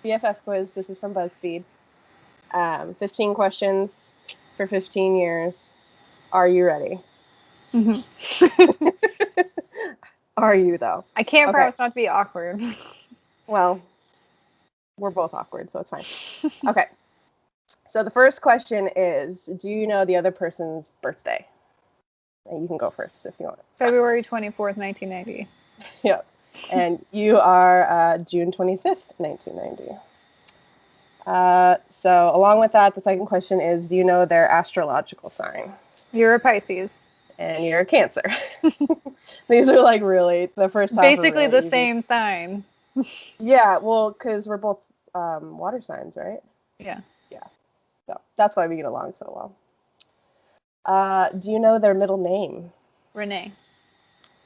BFF Quiz. This is from Buzzfeed. 15 questions for 15 years. Are you ready? Mm-hmm. Are you, though? I can't Okay. promise not to be awkward. Well, we're both awkward, so it's fine. Okay. So the first question is, do you know the other person's birthday? And you can go first if you want. February 24th, 1990. Yep. And you are June 25th, 1990. So along with that, the second question is, do you know their astrological sign? You're a Pisces. And you're a Cancer. These are like really the first half. Basically really the easy. same sign. Yeah, well, because we're both water signs, right? Yeah. Yeah. So that's why we get along so well. Do you know their middle name? Renee.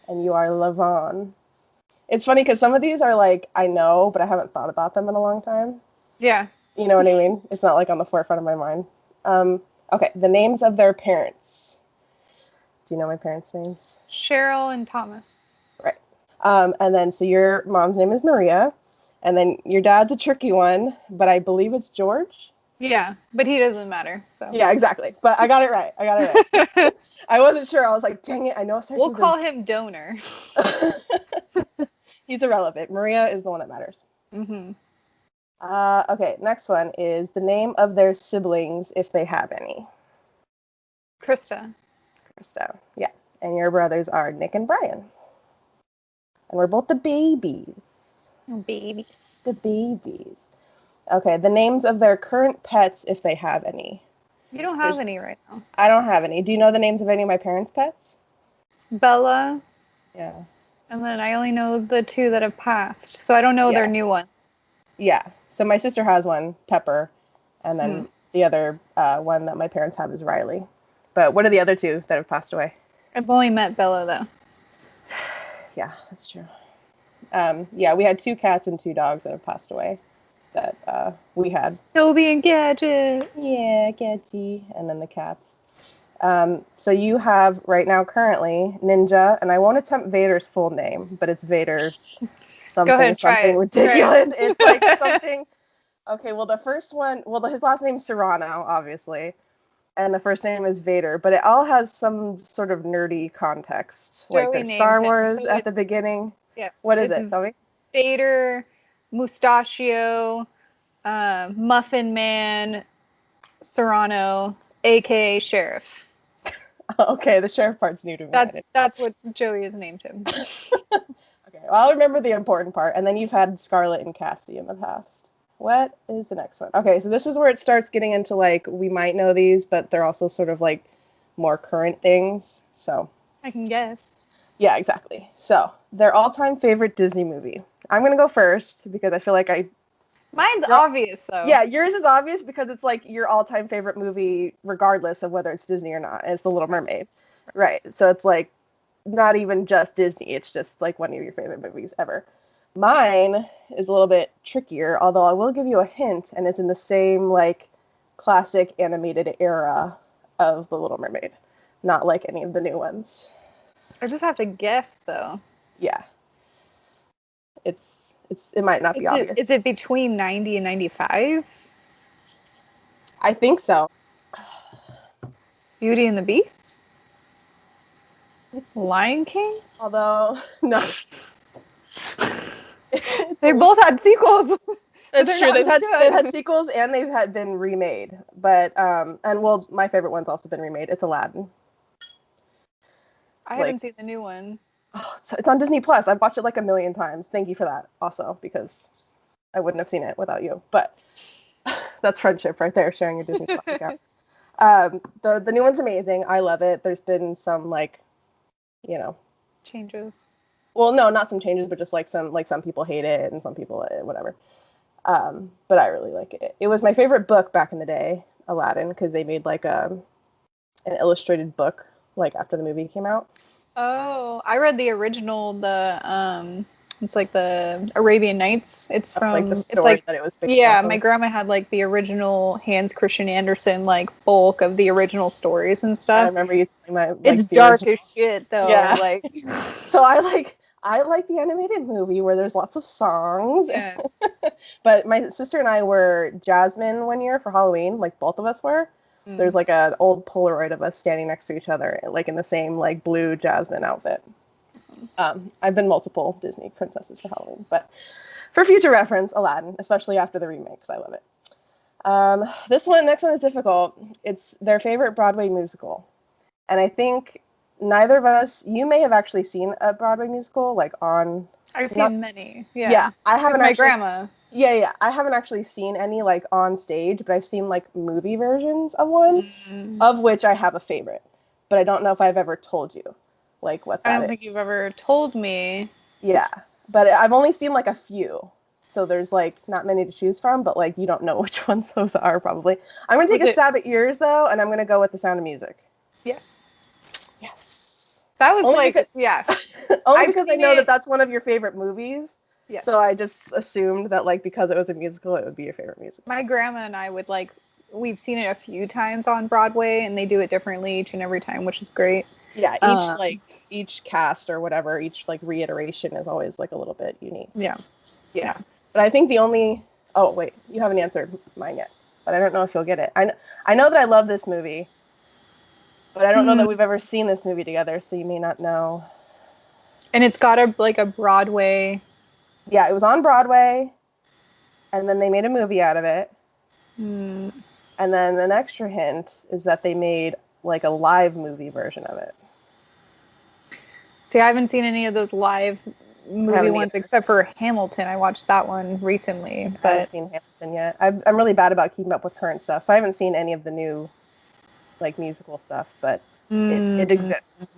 And you are Lavon. It's funny because some of these are like, I know, but I haven't thought about them in a long time. Yeah. You know what I mean? It's not like on the forefront of my mind. Okay, the names of their parents. Do you know my parents' names? Cheryl and Thomas. Right. And then, so your mom's name is Maria, and then your dad's a tricky one, but I believe it's George. Yeah, but he doesn't matter. So. Yeah, exactly. But I got it right. I wasn't sure. I was like, dang it, I know. We'll call him Donor. He's irrelevant. Maria is the one that matters. Mm-hmm. Okay, next one is the name of their siblings, if they have any. Krista. Yeah. And your brothers are Nick and Brian. And we're both the babies. Baby. The babies. Okay, the names of their current pets, if they have any. You don't have any right now. I don't have any. Do you know the names of any of my parents' pets? Bella. Yeah. And then I only know the two that have passed, so I don't know their new ones. Yeah. So my sister has one, Pepper, and then the other one that my parents have is Riley. But what are the other two that have passed away? I've only met Bella, though. Yeah, that's true. Yeah, we had 2 cats and 2 dogs that have passed away that we had. Sobe and Gadget. Yeah, Gadget. And then the cats. So you have right now currently Ninja, and I won't attempt Vader's full name, but it's Vader something, Go ahead, something ridiculous. It's like something. Okay, well the first one, his last name's Serrano, obviously, and the first name is Vader, but it all has some sort of nerdy context, Joey like there's Star Wars so at the beginning. Yeah. What is it? Tell me. Vader, Mustachio, Muffin Man, Serrano, aka Sheriff. Okay, the sheriff part's new to me. That's what Joey has named him. Okay, well, I'll remember the important part, and then you've had Scarlett and Cassie in the past. What is the next one? Okay, so this is where it starts getting into, like, we might know these, but they're also sort of, like, more current things, so. I can guess. Yeah, exactly. So, their all-time favorite Disney movie. I'm going to go first, because I feel like Mine's obvious, though. Yeah, yours is obvious because it's, like, your all-time favorite movie, regardless of whether it's Disney or not, and it's The Little Mermaid. Right, so it's, like, not even just Disney, it's just, like, one of your favorite movies ever. Mine is a little bit trickier, although I will give you a hint, and it's in the same, like, classic animated era of The Little Mermaid. Not like any of the new ones. I just have to guess, though. Yeah. It might not be obvious. Is it between 90 and 95? I think so. Beauty and the Beast? Lion King? Although, no. They both had sequels. That's true. They've had sequels and they've been remade. But my favorite one's also been remade. It's Aladdin. I haven't seen the new one. Oh, it's on Disney Plus. I've watched it like a million times. Thank you for that, also, because I wouldn't have seen it without you. But that's friendship right there, sharing your Disney Plus account. The new one's amazing. I love it. There's been some changes. Well, no, not some changes, but just some people hate it and some people whatever. But I really like it. It was my favorite book back in the day, Aladdin, because they made like an illustrated book like after the movie came out. Oh, I read the original. It's like the Arabian Nights. It's from like the story that it was based yeah. off of. My grandma had like the original Hans Christian Andersen like bulk of the original stories and stuff. I remember you telling my. It's dark as shit though. Yeah. Like. So I like the animated movie where there's lots of songs. Yeah. But my sister and I were Jasmine one year for Halloween, like both of us were. There's like an old Polaroid of us standing next to each other, like in the same like blue Jasmine outfit. I've been multiple Disney princesses for Halloween, but for future reference, Aladdin, especially after the remake, because I love it. Next one is difficult. It's their favorite Broadway musical. And I think neither of us, you may have actually seen a Broadway musical, like on... I've seen many. Yeah. Yeah, I haven't With my actually... grandma. Yeah. I haven't actually seen any, like, on stage, but I've seen, like, movie versions of one, of which I have a favorite. But I don't know if I've ever told you, like, what that is. I don't think you've ever told me. Yeah, but I've only seen, like, a few. So there's, like, not many to choose from, but, like, you don't know which ones those are, probably. I'm going to take a stab at yours, though, and I'm going to go with The Sound of Music. Yes. Yes. That was only like, because, yeah. Only because I know that that's one of your favorite movies. Yes. So I just assumed that, like, because it was a musical, it would be your favorite musical. My grandma and I would, like, we've seen it a few times on Broadway, and they do it differently each and every time, which is great. Yeah, each cast or whatever, each, like, reiteration is always, like, a little bit unique. Yeah. But I think the only... Oh, wait, you haven't answered mine yet. But I don't know if you'll get it. I know that I love this movie, but I don't know that we've ever seen this movie together, so you may not know. And it's got a Broadway... Yeah, it was on Broadway, and then they made a movie out of it. And then an extra hint is that they made, like, a live movie version of it. See, I haven't seen any of those live movie ones except for Hamilton. I watched that one recently. But I haven't seen Hamilton yet. I'm really bad about keeping up with current stuff, so I haven't seen any of the new, like, musical stuff, but it exists.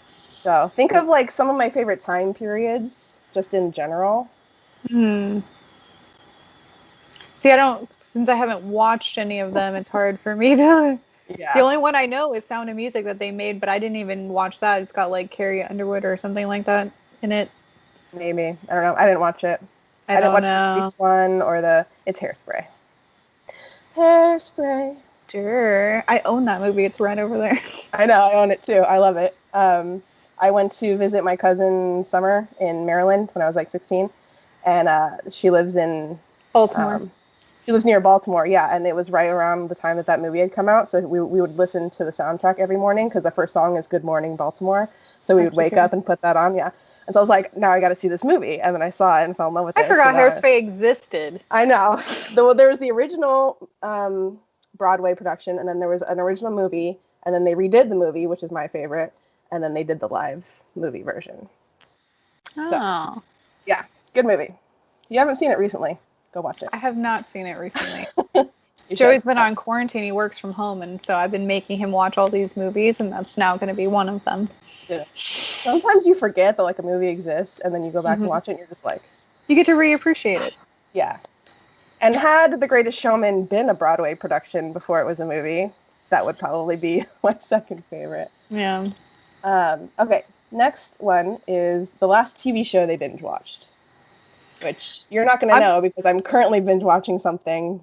So think of, like, some of my favorite time periods, just in general. See, since I haven't watched any of them, it's hard for me to... Yeah. The only one I know is Sound of Music that they made, but I didn't even watch that. It's got, like, Carrie Underwood or something like that in it. Maybe. I don't know. I didn't watch it. I didn't watch the Grease one or it's Hairspray. Hairspray. Sure. I own that movie. It's right over there. I know. I own it, too. I love it. I went to visit my cousin Summer in Maryland when I was, like, 16, and she lives in... Baltimore. She lives near Baltimore, yeah, and it was right around the time that movie had come out, so we would listen to the soundtrack every morning, because the first song is Good Morning Baltimore, so we would wake up and put that on, yeah. And so I was like, now I got to see this movie, and then I saw it and fell in love with it. I forgot Hairspray existed. I know. There was the original Broadway production, and then there was an original movie, and then they redid the movie, which is my favorite, and then they did the live movie version. Oh. So, yeah, good movie. If you haven't seen it recently, go watch it. I have not seen it recently. Joey's been on quarantine. He works from home, and so I've been making him watch all these movies, and that's now going to be one of them. Yeah. Sometimes you forget that, like, a movie exists, and then you go back and watch it, and you're just like... You get to reappreciate it. Yeah. And had The Greatest Showman been a Broadway production before it was a movie, that would probably be my second favorite. Yeah. Okay, next one is the last TV show they binge watched, which you're not going to know because I'm currently binge watching something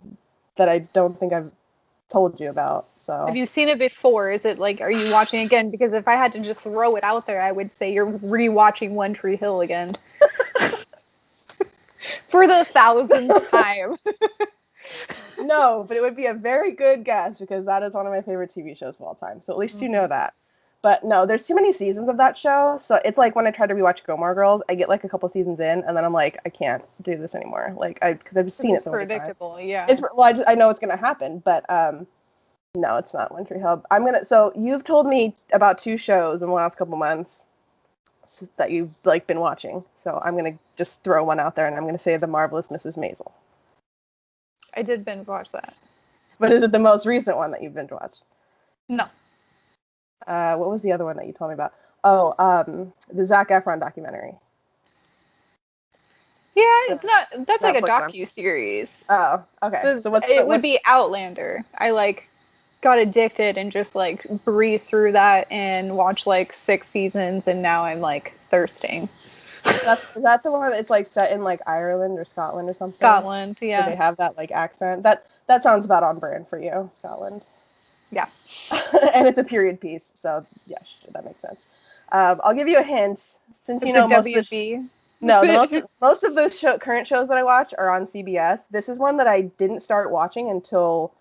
that I don't think I've told you about. So have you seen it before? Is it like, are you watching again? Because if I had to just throw it out there, I would say you're rewatching One Tree Hill again. For the 1,000th time. No, but it would be a very good guess because that is one of my favorite TV shows of all time. So at least you know that. But no, there's too many seasons of that show. So it's like when I try to rewatch Gilmore Girls, I get like a couple seasons in, and then I'm like, I can't do this anymore. Like, because I've seen it so many times. It's predictable, yeah. I know it's gonna happen, but no, it's not One Tree Hill. So you've told me about 2 shows in the last couple months that you've like been watching. So I'm gonna just throw one out there, and I'm gonna say The Marvelous Mrs. Maisel. I did binge watch that. But is it the most recent one that you've binge watched? No. What was the other one that you told me about? Oh, the Zac Efron documentary. Yeah, it's not. That's like a docu-series. Oh, okay. So it would be Outlander. I like got addicted and just like breezed through that and watched like 6 seasons, and now I'm like thirsting. Is that the one? It's like set in like Ireland or Scotland or something. Scotland, yeah. So they have that like accent. That sounds about on brand for you, Scotland. Yeah. And it's a period piece, so yeah, sure, that makes sense. I'll give you a hint since you know most of the most of those current shows that I watch are on CBS. This is one that I didn't start watching until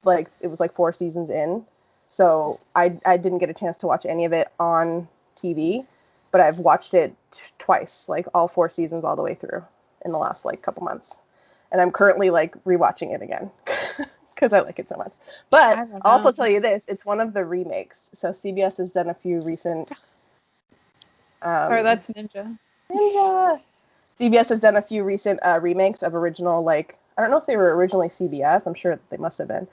like it was like 4 seasons in, so I didn't get a chance to watch any of it on TV, but I've watched it twice, like all 4 seasons all the way through in the last like couple months, and I'm currently like rewatching it again because I like it so much. But I'll also tell you this, it's one of the remakes. So CBS has done a few recent. Sorry, that's Ninja. CBS has done a few recent remakes of original, like, I don't know if they were originally CBS, I'm sure they must have been,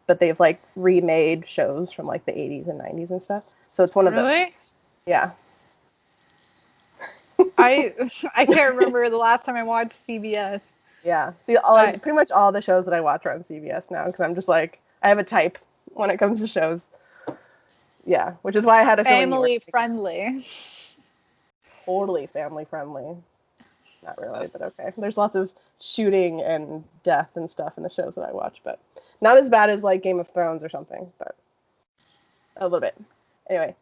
but they've like remade shows from like the 80s and 90s and stuff. So it's one of those. Really? Yeah. I can't remember the last time I watched CBS. Yeah. See, pretty much all the shows that I watch are on CBS now because I'm just like, I have a type when it comes to shows. Yeah, which is why I had a family friendly. Totally family friendly. Not really, but okay. There's lots of shooting and death and stuff in the shows that I watch, but not as bad as like Game of Thrones or something, but a little bit. Anyway,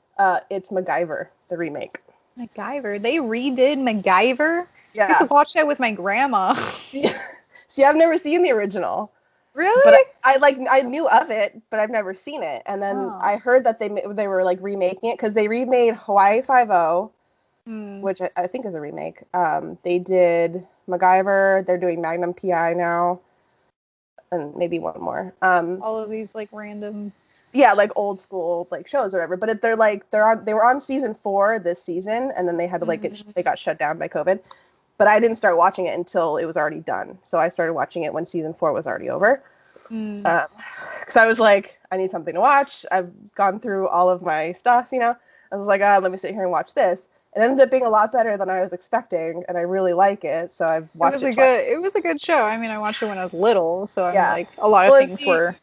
it's MacGyver, the remake. MacGyver? They redid MacGyver? Yeah. I used to watch that with my grandma. See, I've never seen the original. Really? But I knew of it, but I've never seen it. And then I heard that they were like remaking it because they remade Hawaii Five-0, which I think is a remake. They did MacGyver. They're doing Magnum PI now, and maybe one more. All of these like random. Yeah, like old school like shows or whatever. But they were on season 4 this season, and then they had to they got shut down by COVID. But I didn't start watching it until it was already done. So I started watching it when season 4 was already over. Because I was like, I need something to watch. I've gone through all of my stuff, you know. I was like, let me sit here and watch this. It ended up being a lot better than I was expecting, and I really like it. So I've watched it twice. It was a good show. I mean, I watched it when I was little, so I'm like, a lot of things were.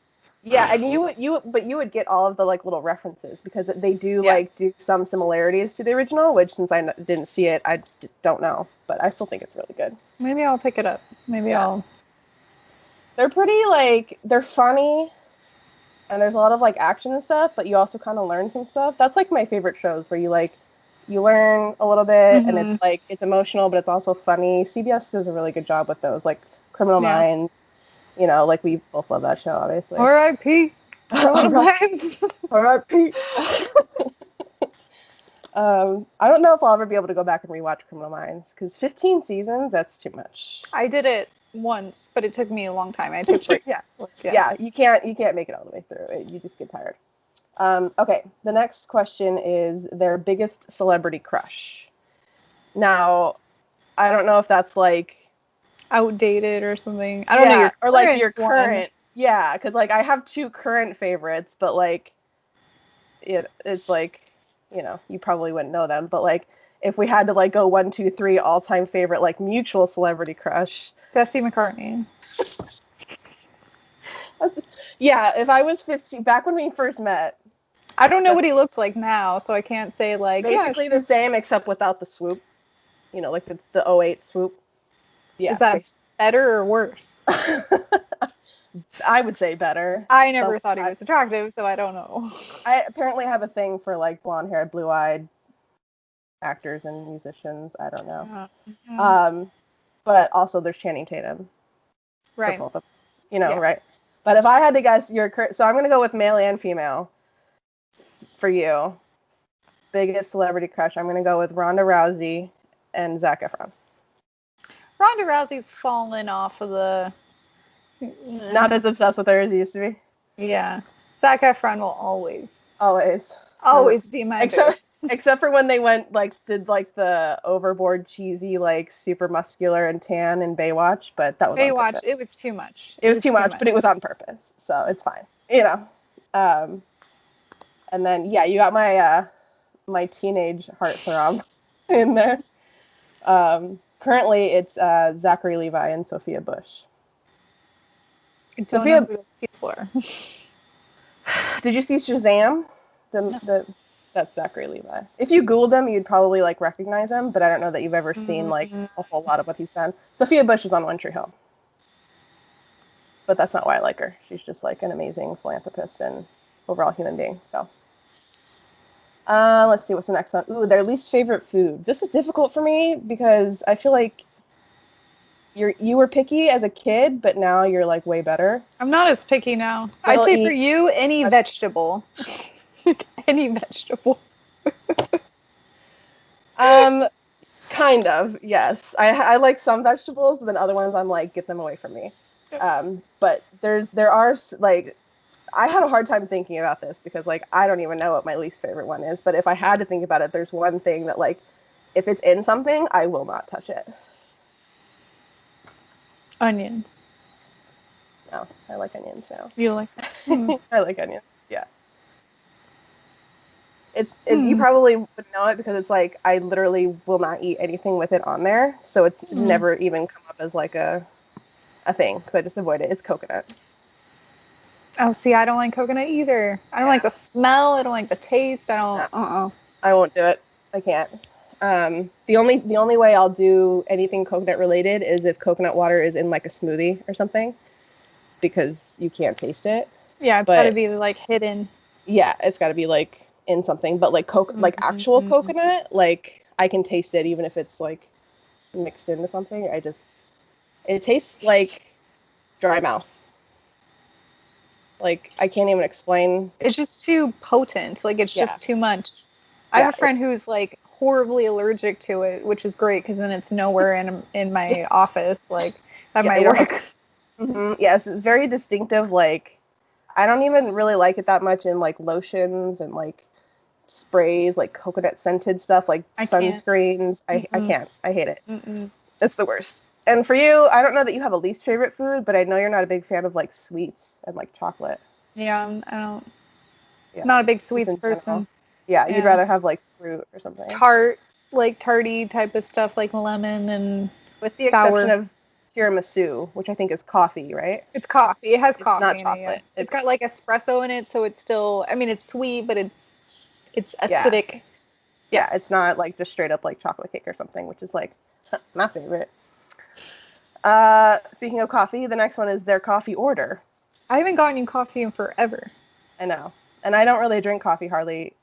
Yeah, and you would get all of the like little references because they do like do some similarities to the original, which since I didn't see it, I don't know, but I still think it's really good. Maybe I'll pick it up. They're pretty like they're funny, and there's a lot of like action and stuff, but you also kind of learn some stuff. That's like my favorite shows where you learn a little bit, and it's like it's emotional, but it's also funny. CBS does a really good job with those, like Criminal Minds. You know, like we both love that show, obviously. R.I.P. R.I.P. I don't know if I'll ever be able to go back and rewatch Criminal Minds because 15 seasons, that's too much. I did it once, but it took me a long time. I took breaks. Yeah, you can't make it all the way through. You just get tired. Okay, the next question is their biggest celebrity crush. Now, I don't know if that's like outdated or something. I don't know. Or like your current. Yeah, because like I have 2 current favorites, but like it's like, you know, you probably wouldn't know them, but like if we had to like go 1, 2, 3 all-time favorite like mutual celebrity crush. Jesse McCartney. Yeah, if I was 15, back when we first met. I don't know what he looks like now, so I can't say like. Basically the same except without the swoop. You know, like the 08 swoop. Yeah. Is that better or worse? I would say better. I never thought he was attractive, so I don't know. I apparently have a thing for like blonde-haired, blue-eyed actors and musicians. I don't know. But also there's Channing Tatum. Right. For both of us, you know, right? But if I had to guess so I'm going to go with male and female for you. Biggest celebrity crush. I'm going to go with Ronda Rousey and Zac Efron. Ronda Rousey's fallen off of the. Not as obsessed with her as he used to be. Yeah. Zac Efron will always be my favorite. Except for when they did the overboard cheesy, like super muscular and tan in Baywatch, but that was Baywatch. It was too much. It was too much, but it was on purpose, so it's fine. You know. And then you got my teenage heartthrob in there. Currently, it's Zachary Levi and Sophia Bush. Sophia, did you see Shazam? That's Zachary Levi. If you Googled him, you'd probably like recognize him, but I don't know that you've ever seen like a whole lot of what he's done. Sophia Bush is on One Tree Hill, but that's not why I like her. She's just like an amazing philanthropist and overall human being. So Let's see, what's the next one? Ooh, their least favorite food. This is difficult for me because I feel like you were picky as a kid, but now you're like way better. I'm not as picky now. You'll I'd say for eat you, any vegetable. Any vegetable. Kind of, yes. I like some vegetables, but then other ones I'm like, get them away from me. But there are like, I had a hard time thinking about this because like I don't even know what my least favorite one is. But if I had to think about it, there's one thing that like, if it's in something, I will not touch it. Onions. No, I like onions now. You like? I like onions. Yeah. You probably would know it because it's like I literally will not eat anything with it on there, so it's never even come up as like a thing because I just avoid it. It's coconut. Oh, see, I don't like coconut either. I don't like the smell. I don't like the taste. I don't. No. I won't do it. I can't. The only way I'll do anything coconut related is if coconut water is in like a smoothie or something, because you can't taste it. Yeah, it's got to be like hidden. Yeah, it's got to be like in something, but like like actual coconut, like I can taste it even if it's like mixed into something. It tastes like dry mouth. Like I can't even explain. It's just too potent. Like it's just too much. I have a friend who's like horribly allergic to it, which is great because then it's nowhere in my office, like at my work. Yes, it's very distinctive. Like I don't even really like it that much in like lotions and like sprays, like coconut scented stuff, like sunscreens. I can't. I hate it. It's the worst. And for you, I don't know that you have a least favorite food, but I know you're not a big fan of like sweets and like chocolate. Yeah, I don't. Yeah. Not a big sweets person. Yeah, you'd rather have like fruit or something. Tart, like tarty type of stuff, like lemon and with the exception of tiramisu, which I think is coffee, right? It's coffee. It has coffee not in chocolate. It. Yeah. It's got like espresso in it, so it's still. I mean, it's sweet, but it's acidic. Yeah, it's not like just straight up like chocolate cake or something, which is like my favorite. Speaking of coffee, the next one is their coffee order. I haven't gotten you coffee in forever. I know, and I don't really drink coffee hardly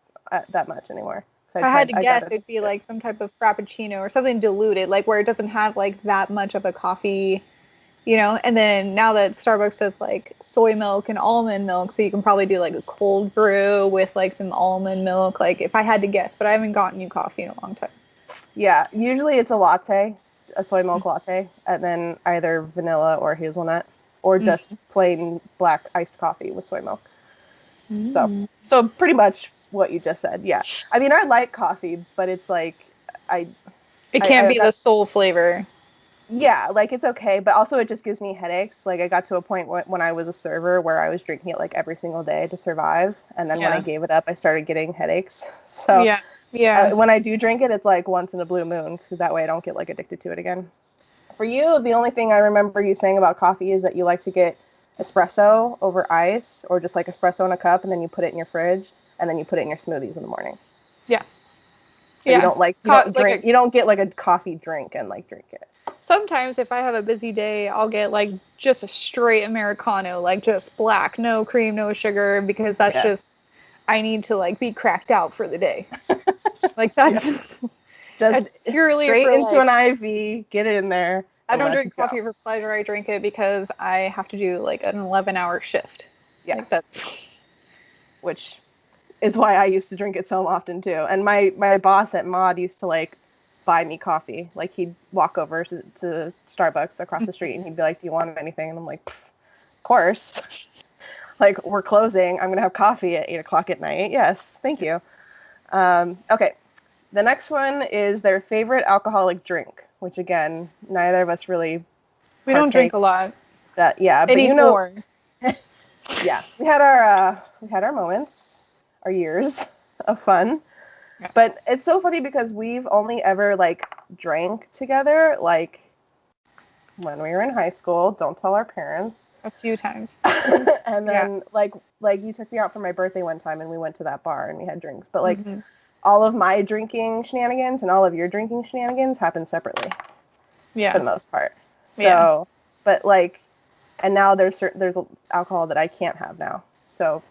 that much anymore. If I had to guess, it'd be like some type of frappuccino or something diluted, like where it doesn't have like that much of a coffee, you know. And then now that Starbucks does like soy milk and almond milk, so you can probably do like a cold brew with like some almond milk. Like if I had to guess, but I haven't gotten you coffee in a long time. Yeah, usually it's a latte, a soy milk latte, and then either vanilla or hazelnut, or just plain black iced coffee with soy milk. So pretty much what you just said. Yeah. I mean, I like coffee, but it's like it can't be the sole flavor. Yeah, like it's okay, but also it just gives me headaches. Like I got to a point when I was a server where I was drinking it like every single day to survive, and then when I gave it up, I started getting headaches. So when I do drink it, it's like once in a blue moon, because that way I don't get like addicted to it again. For you, the only thing I remember you saying about coffee is that you like to get espresso over ice, or just like espresso in a cup, and then you put it in your fridge, and then you put it in your smoothies in the morning. Yeah. But you don't don't get like a coffee drink and like drink it. Sometimes if I have a busy day, I'll get like just a straight Americano, like just black, no cream, no sugar, because that's just, I need to like be cracked out for the day. Like that's just purely straight into an IV, get it in there. I don't drink coffee for pleasure. I drink it because I have to do like an 11-hour shift. Yeah. Like that's... Which is why I used to drink it so often too. And my boss at Mod used to like buy me coffee. Like he'd walk over to Starbucks across the street and he'd be like, "Do you want anything?" And I'm like, "Of course." Like, we're closing. I'm gonna have coffee at 8:00 at night. Yes, thank you. Okay. The next one is their favorite alcoholic drink, which again, neither of us really. We don't drink a lot. But anymore. Yeah, we had our moments, our years of fun. Yeah. But it's so funny because we've only ever like drank together like when we were in high school. Don't tell our parents. A few times. And then like you took me out for my birthday one time and we went to that bar and we had drinks. But like all of my drinking shenanigans and all of your drinking shenanigans happen separately. Yeah. For the most part. So, but like, and now there's alcohol that I can't have now. So.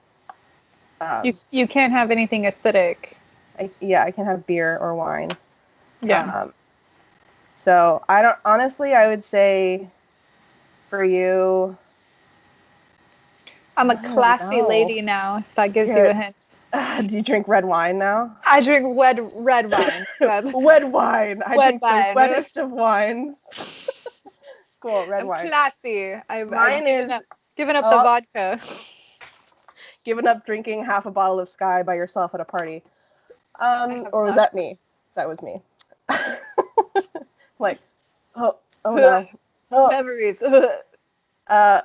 You can't have anything acidic. I can have beer or wine. Yeah. So I would say for you, I'm a classy lady now, if that gives you a hint. Do you drink red wine now? I drink red wine. Wed wine. I drink the wettest of wines. Cool, red wine. I'm classy. I've given up the vodka. Given up drinking half a bottle of Sky by yourself at a party. Or was that me? That was me. Like, oh no. Oh. Memories. A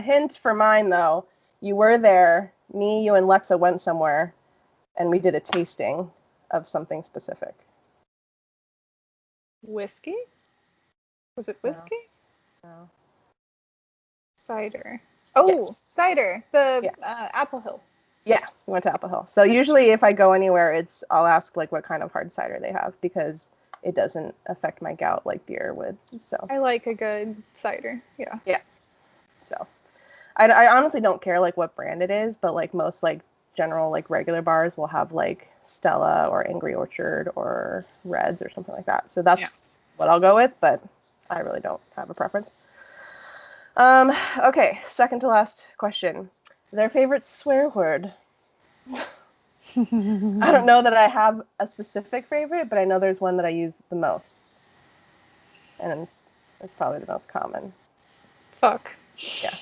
hint for mine, though. You were there. Me, you, and Lexa went somewhere, and we did a tasting of something specific. Whiskey? Was it whiskey? No. Cider. Oh, yes. Cider. The Apple Hill. Yeah, we went to Apple Hill. So usually if I go anywhere, I'll ask like what kind of hard cider they have because it doesn't affect my gout like beer would. So I like a good cider. Yeah. Yeah. So I honestly don't care like what brand it is, but like most like general like regular bars will have like Stella or Angry Orchard or Reds or something like that. So that's what I'll go with, but I really don't have a preference. Okay, second to last question. Their favorite swear word. I don't know that I have a specific favorite, but I know there's one that I use the most. And it's probably the most common. Fuck. Yeah,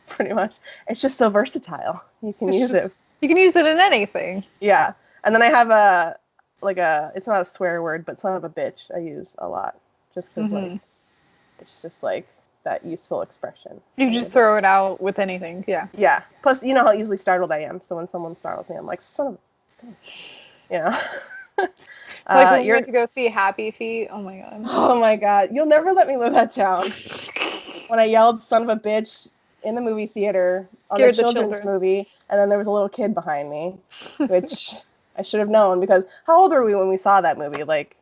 pretty much. It's just so versatile. You can use it. You can use it in anything. Yeah. And then I have it's not a swear word, but son of a bitch I use a lot. Just because, like, it's just, like, that useful expression. You just throw it out with anything, yeah. Yeah. Plus, you know how easily startled I am. So when someone startles me, I'm like, son of a... You know? Like when we went to go see Happy Feet. Oh, my God. Oh, my God. You'll never let me live that down. When I yelled son of a bitch in the movie theater on the children's movie, and then there was a little kid behind me, which I should have known because how old were we when we saw that movie? Like,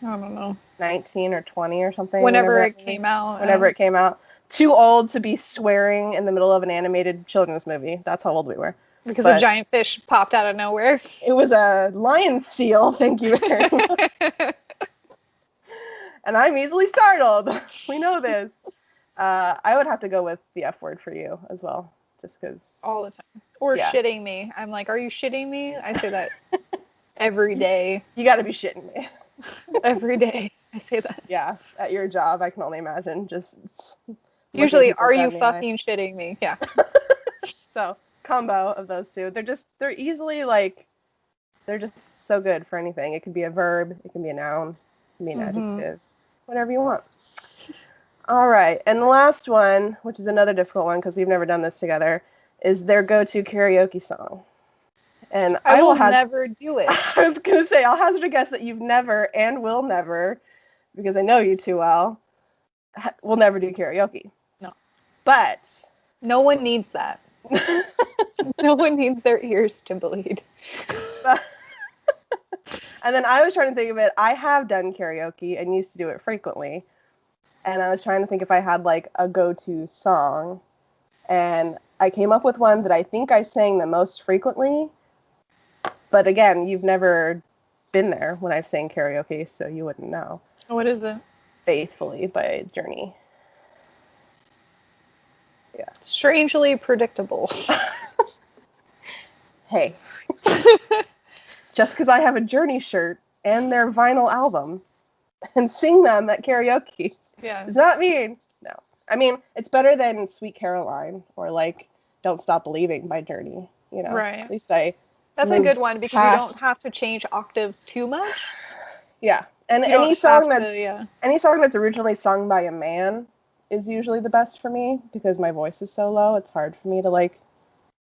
I don't know. 19 or 20 or something. Whenever it came out. Whenever it came out. Too old to be swearing in the middle of an animated children's movie. That's how old we were. Because a giant fish popped out of nowhere. It was a lion seal, thank you very much. And I'm easily startled. We know this. I would have to go with the F word for you as well. Just because. All the time. Or shitting me. I'm like, are you shitting me? I say that every day. You got to be shitting me. Every day. I say that. Yeah. At your job, I can only imagine. Just. Usually, are you fucking shitting me? Yeah. So, combo of those two. They're easily like, they're just so good for anything. It could be a verb. It can be a noun. It can be an adjective. Whatever you want. All right. And the last one, which is another difficult one because we've never done this together, is their go-to karaoke song. And I will never do it. I was going to say, I'll hazard a guess that you've never and will never, because I know you too well, will never do karaoke. No. But. No one needs that. No one needs their ears to bleed. And then I was trying to think of it. I have done karaoke and used to do it frequently. And I was trying to think if I had like a go-to song. And I came up with one that I think I sang the most frequently. But again, you've never been there when I've sang karaoke, so you wouldn't know. What is it? Faithfully by Journey. Yeah. Strangely predictable. Hey. Just because I have a Journey shirt and their vinyl album and sing them at karaoke does not mean no. I mean, it's better than Sweet Caroline or like Don't Stop Believing by Journey, you know. Right. At least that's a good one because you don't have to change octaves too much. Yeah. And any song that's originally sung by a man is usually the best for me because my voice is so low. It's hard for me to like,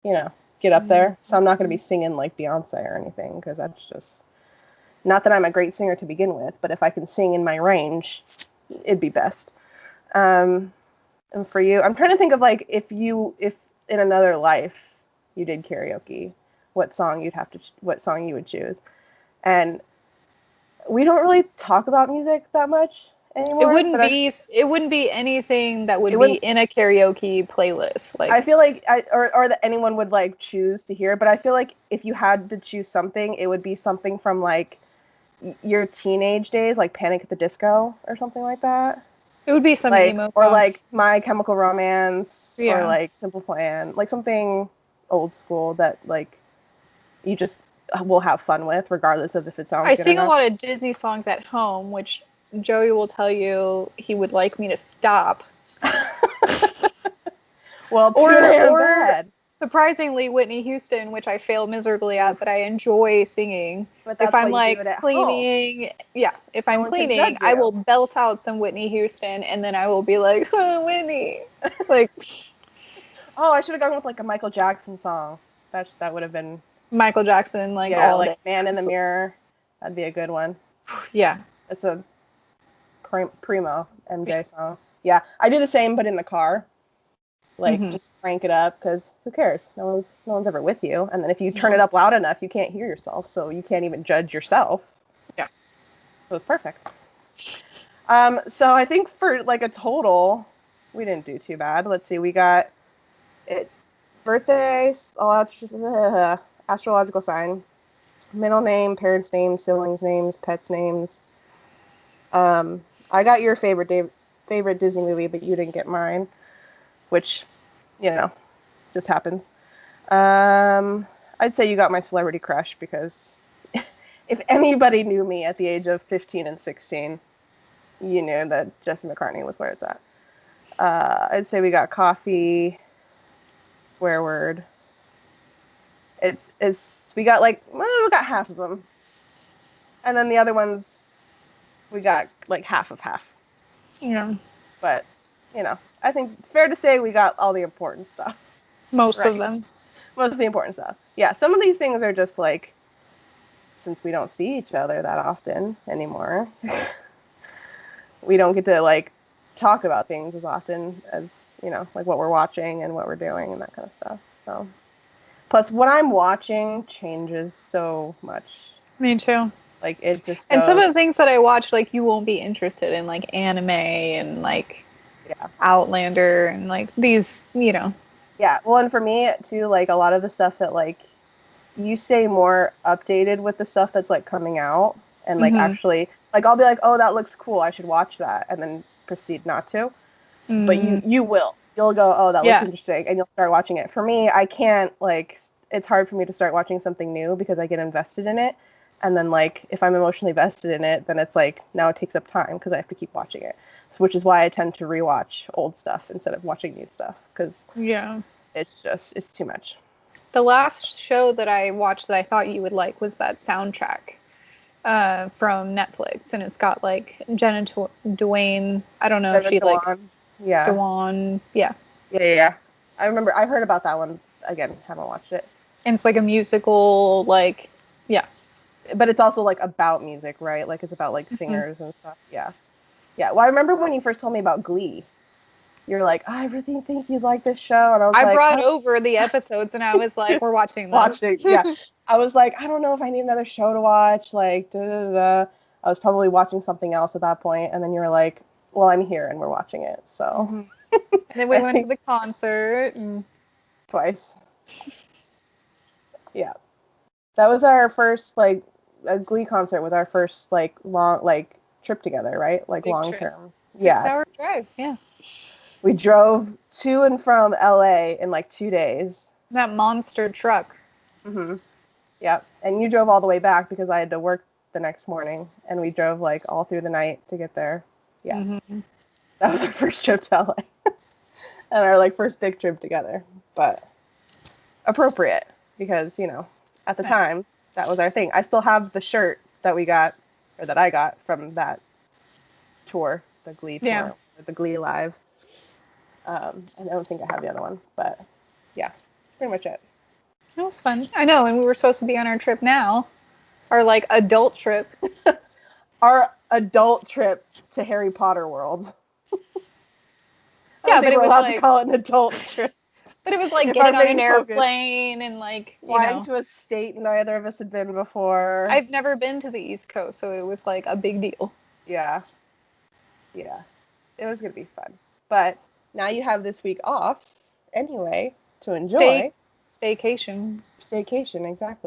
you know, get up there. So I'm not going to be singing like Beyonce or anything because that's just not that I'm a great singer to begin with, but if I can sing in my range, it'd be best. And for you, I'm trying to think of like if in another life you did karaoke, what song you would choose. And we don't really talk about music that much anymore. It wouldn't be anything that would be in a karaoke playlist. Like, I feel like or that anyone would like choose to hear, but I feel like if you had to choose something, it would be something from like your teenage days, like Panic at the Disco or something like that. It would be some like, emo or song. like My Chemical Romance, Yeah. or like Simple Plan, like something old school that like you just will have fun with, regardless of if it sounds good or not. I sing a lot of Disney songs at home, which Joey will tell you he would like me to stop. Well, too bad. Surprisingly, Whitney Houston, which I fail miserably at, but I enjoy singing. But that's if I'm why you like do it at cleaning, home. Yeah, if I'm cleaning, I will belt out some Whitney Houston, and then I will be like, oh, Whitney, like. Oh, I should have gone with like a Michael Jackson song. That would have been Michael Jackson, like all like day. Man in the Mirror. That'd be a good one. Yeah, it's a primo MJ song. Yeah, I do the same, but in the car. Like, just crank it up, because who cares? No one's ever with you. And then if you turn it up loud enough, you can't hear yourself, so you can't even judge yourself. Yeah. So it's perfect. So I think for like a total, we didn't do too bad. Let's see, we got birthdays, astrological sign, middle name, parents' names, siblings' names, pets' names. I got your favorite Disney movie, but you didn't get mine. Which, just happens. I'd say you got my celebrity crush, because if anybody knew me at the age of 15 and 16, you knew that Jesse McCartney was where it's at. I'd say we got coffee, swear word. We got half of them. And then the other ones, we got like half of half. Yeah. But, I think fair to say we got all the important stuff. Most of them. Most of the important stuff. Yeah, some of these things are just like, since we don't see each other that often anymore, we don't get to like talk about things as often as, like what we're watching and what we're doing and that kind of stuff. So, plus what I'm watching changes so much. Me too. Like, it just goes. And some of the things that I watch, like, you won't be interested in, like anime and like Outlander and like these, Yeah, well, and for me too, like a lot of the stuff that like you stay more updated with the stuff that's like coming out, and like actually, like I'll be like, oh, that looks cool, I should watch that, and then proceed not to. But you'll go, oh, that looks interesting, and you'll start watching it. For me, I can't, like, it's hard for me to start watching something new because I get invested in it, and then like if I'm emotionally vested in it, then it's like now it takes up time because I have to keep watching it. Which is why I tend to rewatch old stuff instead of watching new stuff, because it's too much. The last show that I watched that I thought you would like was that soundtrack from Netflix, and it's got like Jenna Dwayne. I don't know if she like Dwan. Yeah. I remember I heard about that one. Again, haven't watched it. And it's like a musical, like But it's also like about music, right? Like it's about like singers and stuff. Yeah. Yeah, well, I remember when you first told me about Glee. You're like, I really think you'd like this show. And I brought over the episodes, and I was like, we're watching this. I was like, I don't know if I need another show to watch. Like, I was probably watching something else at that point. And then you were like, well, I'm here, and we're watching it. So. And then we went to the concert. Twice. Yeah. That was our first, like, a Glee concert was our first, like, long, like, trip together, right? Like, long term. 6-hour drive, yeah. We drove to and from LA in like 2 days. That monster truck. Yeah. And you drove all the way back because I had to work the next morning, and we drove like all through the night to get there. Yeah. That was our first trip to LA. And our like first big trip together. But appropriate because, at the time that was our thing. I still have the shirt that I got from that tour, the Glee tour, the Glee Live. I don't think I have the other one, but yeah, pretty much it. That was fun. I know, and we were supposed to be on our trip now, our like adult trip. Our adult trip to Harry Potter World. Yeah, but it was allowed to call it an adult trip. But it was like getting on an airplane and like flying to a state neither of us had been before. I've never been to the East Coast, so it was like a big deal. Yeah. Yeah, it was gonna be fun. But now you have this week off anyway to enjoy. Staycation. Staycation, exactly.